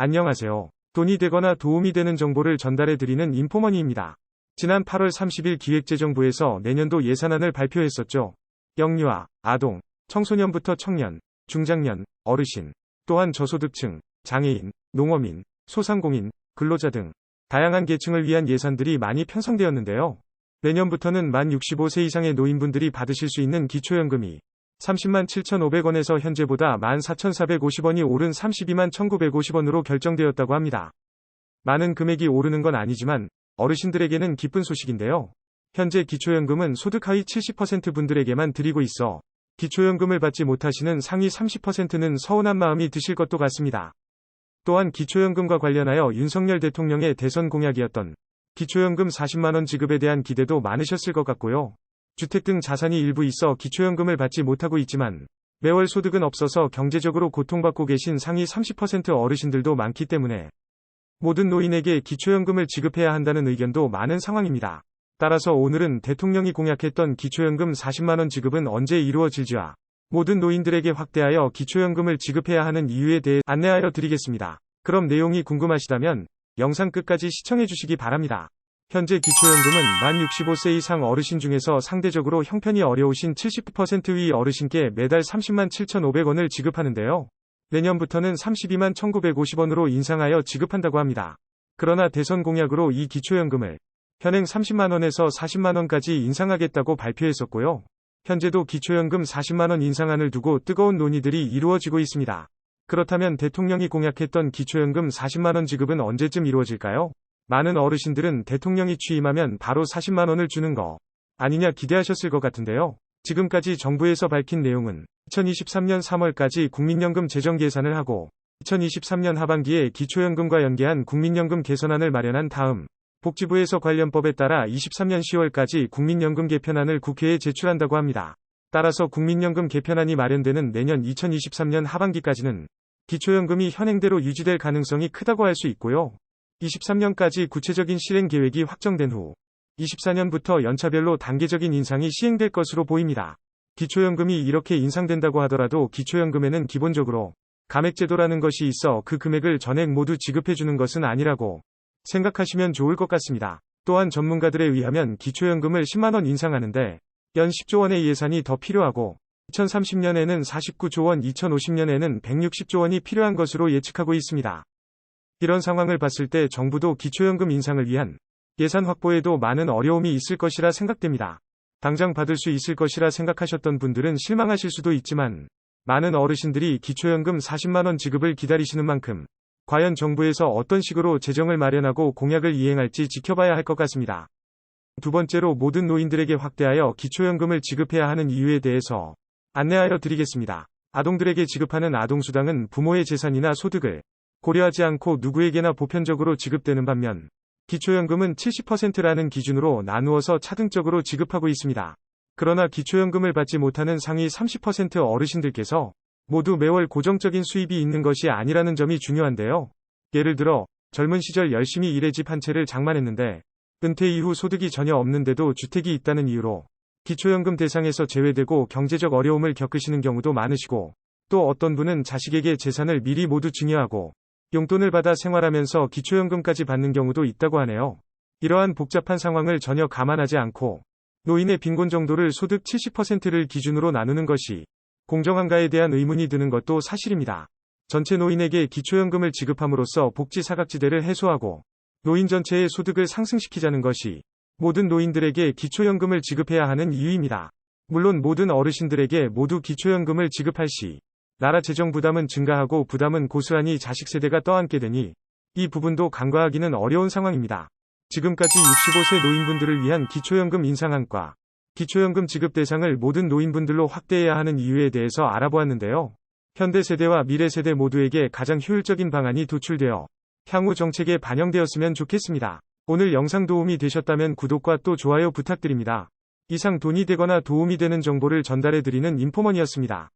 안녕하세요. 돈이 되거나 도움이 되는 정보를 전달해드리는 인포머니입니다. 지난 8월 30일 기획재정부에서 내년도 예산안을 발표했었죠. 영유아, 아동, 청소년부터 청년, 중장년, 어르신, 또한 저소득층, 장애인, 농어민, 소상공인, 근로자 등 다양한 계층을 위한 예산들이 많이 편성되었는데요. 내년부터는 만 65세 이상의 노인분들이 받으실 수 있는 기초연금이 30만 7,500원에서 현재보다 14,450원이 오른 32만 1,950원으로 결정되었다고 합니다. 많은 금액이 오르는 건 아니지만 어르신들에게는 기쁜 소식인데요. 현재 기초연금은 소득 하위 70% 분들에게만 드리고 있어 기초연금을 받지 못하시는 상위 30%는 서운한 마음이 드실 것도 같습니다. 또한 기초연금과 관련하여 윤석열 대통령의 대선 공약이었던 기초연금 40만원 지급에 대한 기대도 많으셨을 것 같고요. 주택 등 자산이 일부 있어 기초연금을 받지 못하고 있지만 매월 소득은 없어서 경제적으로 고통받고 계신 상위 30% 어르신들도 많기 때문에 모든 노인에게 기초연금을 지급해야 한다는 의견도 많은 상황입니다. 따라서 오늘은 대통령이 공약했던 기초연금 40만원 지급은 언제 이루어질지와 모든 노인들에게 확대하여 기초연금을 지급해야 하는 이유에 대해 안내하여 드리겠습니다. 그럼 내용이 궁금하시다면 영상 끝까지 시청해 주시기 바랍니다. 현재 기초연금은 만 65세 이상 어르신 중에서 상대적으로 형편이 어려우신 79% 위 어르신께 매달 30만 7,500원을 지급하는데요. 내년부터는 32만 1,950원으로 인상하여 지급한다고 합니다. 그러나 대선 공약으로 이 기초연금을 현행 30만원에서 40만원까지 인상하겠다고 발표했었고요. 현재도 기초연금 40만원 인상안을 두고 뜨거운 논의들이 이루어지고 있습니다. 그렇다면 대통령이 공약했던 기초연금 40만원 지급은 언제쯤 이루어질까요? 많은 어르신들은 대통령이 취임하면 바로 40만원을 주는 거 아니냐 기대하셨을 것 같은데요. 지금까지 정부에서 밝힌 내용은 2023년 3월까지 국민연금 재정 계산을 하고 2023년 하반기에 기초연금과 연계한 국민연금 개선안을 마련한 다음 복지부에서 관련법에 따라 23년 10월까지 국민연금 개편안을 국회에 제출한다고 합니다. 따라서 국민연금 개편안이 마련되는 내년 2023년 하반기까지는 기초연금이 현행대로 유지될 가능성이 크다고 할 수 있고요. 23년까지 구체적인 실행 계획이 확정된 후 24년부터 연차별로 단계적인 인상이 시행될 것으로 보입니다. 기초연금이 이렇게 인상된다고 하더라도 기초연금에는 기본적으로 감액제도라는 것이 있어 그 금액을 전액 모두 지급해주는 것은 아니라고 생각하시면 좋을 것 같습니다. 또한 전문가들에 의하면 기초연금을 10만원 인상하는데 연 10조 원의 예산이 더 필요하고 2030년에는 49조 원, 2050년에는 160조 원이 필요한 것으로 예측하고 있습니다. 이런 상황을 봤을 때 정부도 기초연금 인상을 위한 예산 확보에도 많은 어려움이 있을 것이라 생각됩니다. 당장 받을 수 있을 것이라 생각하셨던 분들은 실망하실 수도 있지만 많은 어르신들이 기초연금 40만원 지급을 기다리시는 만큼 과연 정부에서 어떤 식으로 재정을 마련하고 공약을 이행할지 지켜봐야 할 것 같습니다. 두 번째로 모든 노인들에게 확대하여 기초연금을 지급해야 하는 이유에 대해서 안내하여 드리겠습니다. 아동들에게 지급하는 아동수당은 부모의 재산이나 소득을 고려하지 않고 누구에게나 보편적으로 지급되는 반면 기초연금은 70%라는 기준으로 나누어서 차등적으로 지급하고 있습니다. 그러나 기초연금을 받지 못하는 상위 30% 어르신들께서 모두 매월 고정적인 수입이 있는 것이 아니라는 점이 중요한데요. 예를 들어 젊은 시절 열심히 일해 집 한 채를 장만했는데 은퇴 이후 소득이 전혀 없는데도 주택이 있다는 이유로 기초연금 대상에서 제외되고 경제적 어려움을 겪으시는 경우도 많으시고 또 어떤 분은 자식에게 재산을 미리 모두 증여하고 용돈을 받아 생활하면서 기초연금까지 받는 경우도 있다고 하네요. 이러한 복잡한 상황을 전혀 감안하지 않고 노인의 빈곤 정도를 소득 70%를 기준으로 나누는 것이 공정한가에 대한 의문이 드는 것도 사실입니다. 전체 노인에게 기초연금을 지급함으로써 복지 사각지대를 해소하고 노인 전체의 소득을 상승시키자는 것이 모든 노인들에게 기초연금을 지급해야 하는 이유입니다. 물론 모든 어르신들에게 모두 기초연금을 지급할 시 나라 재정 부담은 증가하고 부담은 고스란히 자식 세대가 떠안게 되니 이 부분도 간과하기는 어려운 상황입니다. 지금까지 65세 노인분들을 위한 기초연금 인상안과 기초연금 지급 대상을 모든 노인분들로 확대해야 하는 이유에 대해서 알아보았는데요. 현대 세대와 미래 세대 모두에게 가장 효율적인 방안이 도출되어 향후 정책에 반영되었으면 좋겠습니다. 오늘 영상 도움이 되셨다면 구독과 또 좋아요 부탁드립니다. 이상 돈이 되거나 도움이 되는 정보를 전달해드리는 인포머니였습니다.